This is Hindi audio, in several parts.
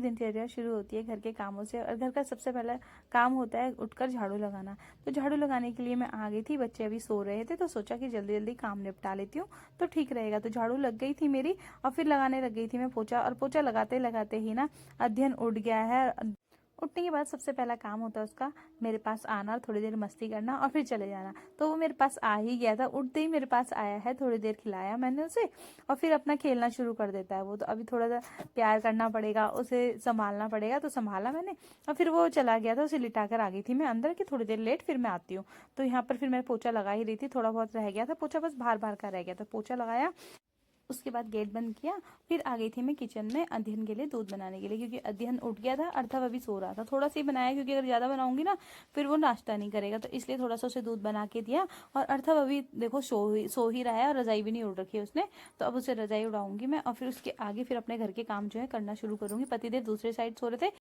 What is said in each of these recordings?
दिनचर्या शुरू होती है घर के कामों से, और घर का सबसे पहला काम होता है उठकर झाड़ू लगाना। तो झाड़ू लगाने के लिए मैं आ गई थी, बच्चे अभी सो रहे थे तो सोचा कि जल्दी जल्दी काम निपटा लेती हूँ तो ठीक रहेगा। तो झाड़ू लग गई थी मेरी और फिर लगाने लग गई थी मैं पोछा, और पोछा लगाते लगाते ही ना अध्ययन उठ गया है। उठने के बाद सबसे पहला काम होता है उसका मेरे पास आना और थोड़ी देर मस्ती करना और फिर चले जाना। तो वो मेरे पास आ ही गया था, उठते ही मेरे पास आया है, थोड़ी देर खिलाया मैंने उसे और फिर अपना खेलना शुरू कर देता है वो। तो अभी थोड़ा सा प्यार करना पड़ेगा, उसे संभालना पड़ेगा, तो संभाला मैंने और फिर वो चला गया था। उसे लिटा कर आ गई थी मैं अंदर कि थोड़ी देर लेट फिर मैं आती हूँ। तो यहाँ पर फिर मैं पोछा लगा ही रही थी, थोड़ा बहुत रह गया था पोछा, बस बाहर बाहर का रह गया था। पोछा लगाया, उसके बाद गेट बंद किया, फिर आ गई थी मैं किचन में अध्ययन के लिए दूध बनाने के लिए, क्योंकि अध्ययन उठ गया था, अर्थव अभी सो रहा था। थोड़ा सा ही बनाया क्योंकि अगर ज़्यादा बनाऊंगी ना फिर वो नाश्ता नहीं करेगा, तो इसलिए थोड़ा सा उसे दूध बना के दिया। और अर्थव अभी देखो सो ही रहा है और रजाई भी नहीं उड़ रखी है उसने, तो अब उसे रजाई उड़ाऊंगी मैं और फिर उसके आगे फिर अपने घर के काम जो है करना शुरू करूंगी। पतिदेव दूसरे साइड सो रहे थे।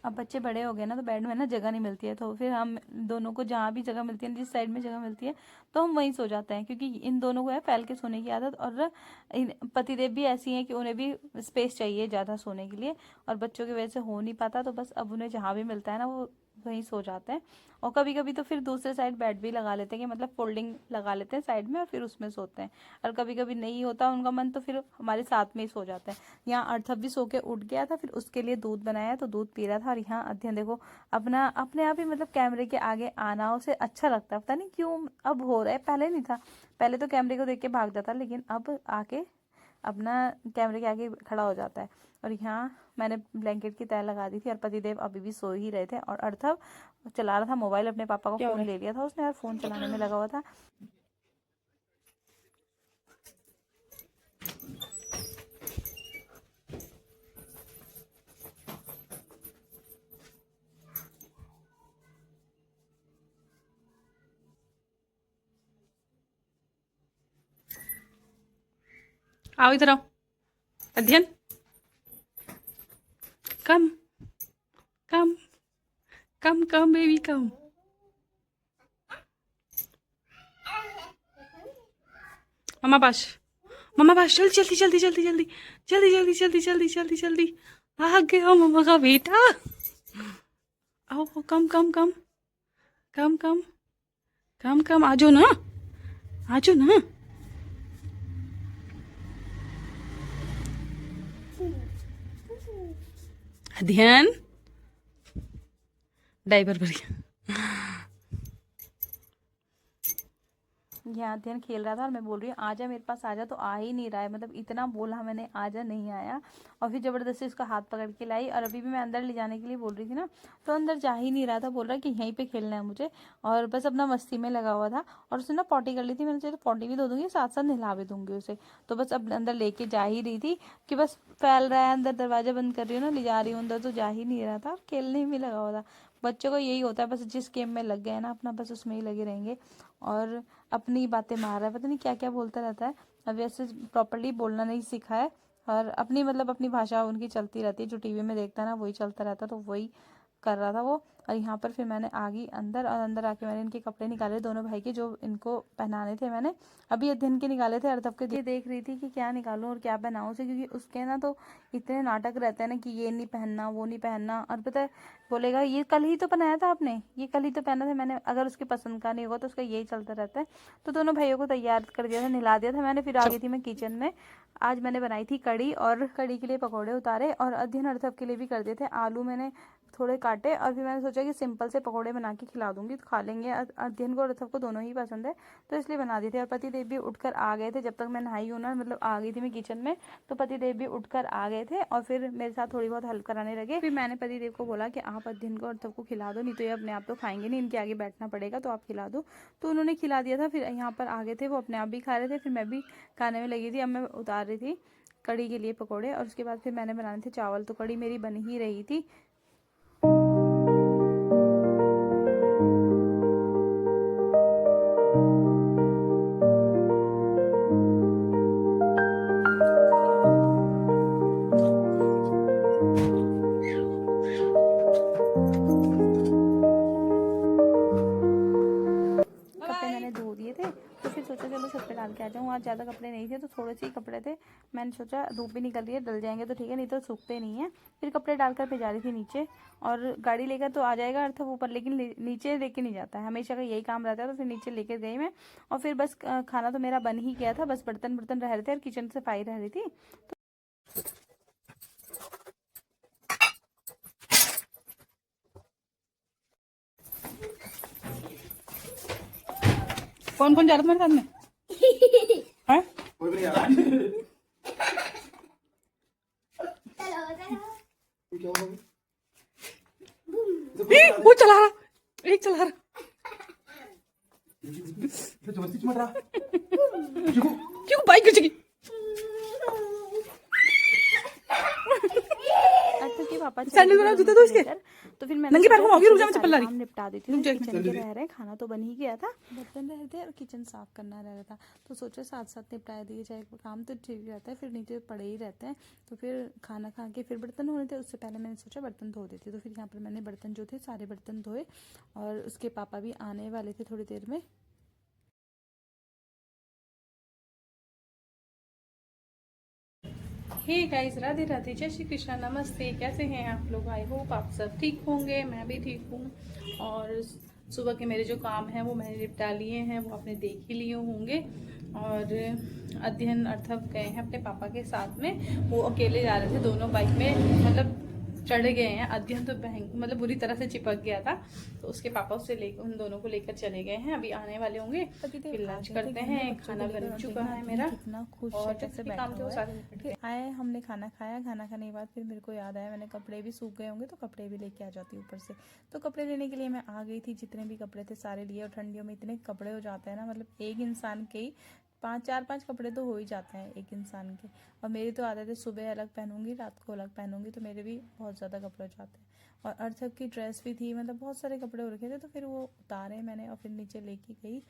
अब बच्चे बड़े हो गए ना तो बेड में ना जगह नहीं मिलती है, तो फिर हम दोनों को जहाँ भी जगह मिलती है, जिस साइड में जगह मिलती है तो हम वहीं सो जाते हैं, क्योंकि इन दोनों को है फैल के सोने की आदत। और पतिदेव भी ऐसी हैं कि उन्हें भी स्पेस चाहिए ज़्यादा सोने के लिए, और बच्चों की वजह से हो नहीं पाता, तो बस अब उन्हें जहाँ भी मिलता है ना वो वहीं सो जाते हैं। और कभी कभी तो फिर दूसरे साइड बेड भी लगा लेते हैं, कि मतलब फोल्डिंग लगा लेते हैं साइड में और फिर उसमें सोते हैं। और कभी कभी नहीं होता उनका मन तो फिर हमारे साथ में ही सो जाते हैं। यहाँ अर्थव भी सो के उठ गया था, फिर उसके लिए दूध बनाया तो दूध पी रहा था। और यहाँ अध्ययन देखो अपना अपने आप ही मतलब कैमरे के आगे आना उसे अच्छा लगता है, पता नहीं क्यों अब हो रहा है, पहले नहीं था। पहले तो कैमरे को देख के भाग जाता, लेकिन अब आके अपना कैमरे के आगे खड़ा हो जाता है। और यहाँ मैंने ब्लैंकेट की तह लगा दी थी और पतिदेव अभी भी सो ही रहे थे, और अर्थव चला रहा था मोबाइल, अपने पापा का क्या हो फोन रहा ले लिया था उसने और फोन चलाने में लगा हुआ था। है? आओ इधर आओ। अध्ययन, कम कम कम कम बेबी कम। मम्मा पास, मम्मा पास, जल्दी जल्दी जल्दी जल्दी जल्दी जल्दी जल्दी जल्दी जल्दी जल्दी जल्दी आ गया मम्मा का बेटा। आओ, कम कम कम कम कम कम कम, आ जाओ ना, आ जाओ ना। अध्ययन, डायपर भर गया। यहाँ अध्ययन खेल रहा था और मैं बोल रही हूँ आजा मेरे पास आजा, तो आ ही नहीं रहा है। मतलब इतना बोला मैंने आजा, नहीं आया। और फिर जबरदस्ती उसका हाथ पकड़ के लाई, और अभी भी मैं अंदर ले जाने के लिए बोल रही थी ना तो अंदर जा ही नहीं रहा था, बोल रहा कि यहीं पे खेलना है मुझे, और बस अपना मस्ती में लगा हुआ था। और उसने ना पॉटी कर ली थी, मैंने सोचा पॉटी भी धो दूंगी साथ साथ नहला भी दूंगी उसे। तो बस अब अंदर लेके जा ही रही थी कि बस फैल रहा है अंदर, दरवाजा बंद कर रही हूँ ना, ले जा रही हूँ अंदर, तो जा ही नहीं रहा था, खेलने में लगा हुआ था। बच्चों को यही होता है, बस जिस गेम में लग गए ना अपना बस उसमें ही लगे रहेंगे, और अपनी बातें मार रहा है, पता नहीं क्या क्या बोलता रहता है। अब वैसे प्रॉपरली बोलना नहीं सीखा है, और अपनी मतलब अपनी भाषा उनकी चलती रहती है, जो टीवी में देखता है ना वही चलता रहता, तो वही कर रहा था वो। और यहाँ पर फिर मैंने आ गई अंदर, और अंदर आके मैंने इनके कपड़े निकाले दोनों भाई के, जो इनको पहनाने थे मैंने अभी अध्ययन के निकाले थे, अर्धव के देख रही थी कि क्या निकालूं और क्या पहनाऊं उसे, क्योंकि उसके ना तो इतने नाटक रहते हैं ना कि ये नहीं पहनना वो नहीं पहनना। और पता है बोलेगा ये कल ही तो पहनाया था आपने, ये कल ही तो पहना था मैंने, अगर उसके पसंद का नहीं होगा तो उसका यही चलता रहता है। तो दोनों भाइयों को तैयार कर दिया था, नहला दिया था मैंने, फिर आ गई थी मैं किचन में। आज मैंने बनाई थी कड़ी, और कड़ी के लिए पकौड़े उतारे, और अध्ययन अर्थव के लिए भी कर दिए थे। आलू मैंने थोड़े काटे, और फिर मैंने सोचा कि सिंपल से पकौड़े बना के खिला दूंगी तो खा लेंगे, अध्ययन को और अर्थव को दोनों ही पसंद है, तो इसलिए बना दिए थे। और पति देव भी उठकर आ गए थे जब तक मैं नहाई हूँ ना, मतलब आ गई थी मैं किचन में, तो पति देव भी उठकर आ गए थे और फिर मेरे साथ थोड़ी बहुत हेल्प कराने लगे। फिर मैंने पति देव को बोला कि आप अध्ययन को और अर्थव को खिला दो, नहीं तो ये अपने आप तो खाएंगे नहीं, इनके आगे बैठना पड़ेगा, तो आप खिला दो। तो उन्होंने खिला दिया था। फिर यहाँ पर आ गए थे वो, अपने आप भी खा रहे थे, फिर मैं भी खाने में लगी थी। अब मैं उतार रही थी कड़ी के लिए पकौड़े, और उसके बाद फिर मैंने बनाने थे चावल, तो कड़ी मेरी बन ही रही थी। कपड़े मैंने धो दिए थे, तो फिर सोचा चलो छत पे डाल के आ जाऊँ। आज ज़्यादा कपड़े नहीं थे, तो थोड़े से ही कपड़े थे। मैंने सोचा धूप भी निकल रही है, डल जाएंगे तो ठीक है, नहीं तो सूखते नहीं है। फिर कपड़े डालकर भिजा रही थी नीचे, और गाड़ी लेकर तो आ जाएगा अर्थव ऊपर, लेकिन नीचे लेके नहीं जाता है, हमेशा का यही काम रहता है। तो फिर नीचे लेकर गई मैं, और फिर बस खाना तो मेरा बन ही गया था, बस बर्तन बर्तन रह रहे थे और किचन सफाई रह रही थी। कौन कौन जा रहा था मेरे साथ में? हाँ? वो चला रहा, एक चला रहा। क्यों बाइक गिर जाएगी? पापा सैंडल बना जूते तो इसके, तो फिर मैंने नंगे पैर घुमाओगी, रुक जा, मैं चप्पल ला रही। काम निपटा देती हूँ। किचन के रह रहे, खाना तो बन ही गया था, बर्तन रह थे और किचन साफ करना रह रहा था, तो सोचा साथ साथ निपटा दिए जाए, काम तो ठीक रहता है, फिर नीचे पड़े ही रहते हैं। तो फिर खाना खा के फिर बर्तन होने थे, उससे पहले मैंने सोचा बर्तन धो देती। तो फिर यहाँ पर मैंने बर्तन जो थे सारे बर्तन धोए, और उसके पापा भी आने वाले थे थोड़ी देर में। हे गाइस, राधे राधे, जय श्री कृष्णा, नमस्ते। कैसे हैं आप लोग? आई होप आप सब ठीक होंगे, मैं भी ठीक हूँ। और सुबह के मेरे जो काम हैं वो मैंने निपटा लिए हैं, वो आपने देख ही लिए होंगे। और अध्ययन अर्थव गए हैं अपने पापा के साथ में, वो अकेले जा रहे थे, दोनों बाइक में मतलब चढ़ गए हैं। अध्ययन तो मतलब बुरी तरह से चिपक गया था, तो उसके पापा उससे लेकर उन दोनों को लेकर चले गए हैं, अभी आने वाले होंगे। फिर लंच करते हैं, खाना बन चुका है मेरा, कितना खुश और कैसे जितने बैठा काम थे वो हुआ सारे है। निपट फिर गए। आए, हमने खाना खाया, खाना खाने के बाद फिर मेरे को याद आया मैंने कपड़े भी सूख गए होंगे, तो कपड़े भी लेके आ जाती ऊपर से। तो कपड़े लेने के लिए मैं आ गई थी, जितने भी कपड़े थे सारे लिए। और ठंडियों में इतने कपड़े हो जाते हैं ना, मतलब एक इंसान के ही 5 कपड़े तो हो ही जाते हैं एक इंसान के। और मेरी तो आदत है सुबह अलग पहनूंगी, रात को अलग पहनूंगी, तो मेरे भी बहुत ज़्यादा कपड़े हो जाते हैं। और अर्थव की ड्रेस भी थी, मतलब बहुत सारे कपड़े हो रखे थे, तो फिर वो उतारे मैंने और फिर नीचे लेके गई।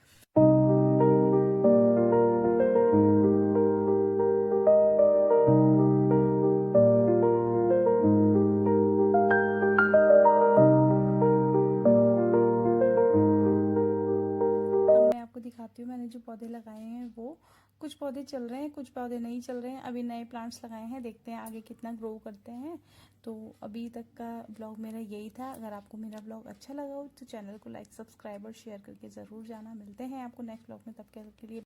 दिखाती हूँ मैंने जो पौधे लगाए हैं, वो कुछ पौधे चल रहे हैं, कुछ पौधे नहीं चल रहे हैं। अभी नए प्लांट्स लगाए हैं, देखते हैं आगे कितना ग्रो करते हैं। तो अभी तक का ब्लॉग मेरा यही था। अगर आपको मेरा ब्लॉग अच्छा लगा हो तो चैनल को लाइक, सब्सक्राइब और शेयर करके ज़रूर जाना। मिलते हैं आपको नेक्स्ट ब्लॉग में, तब के लिए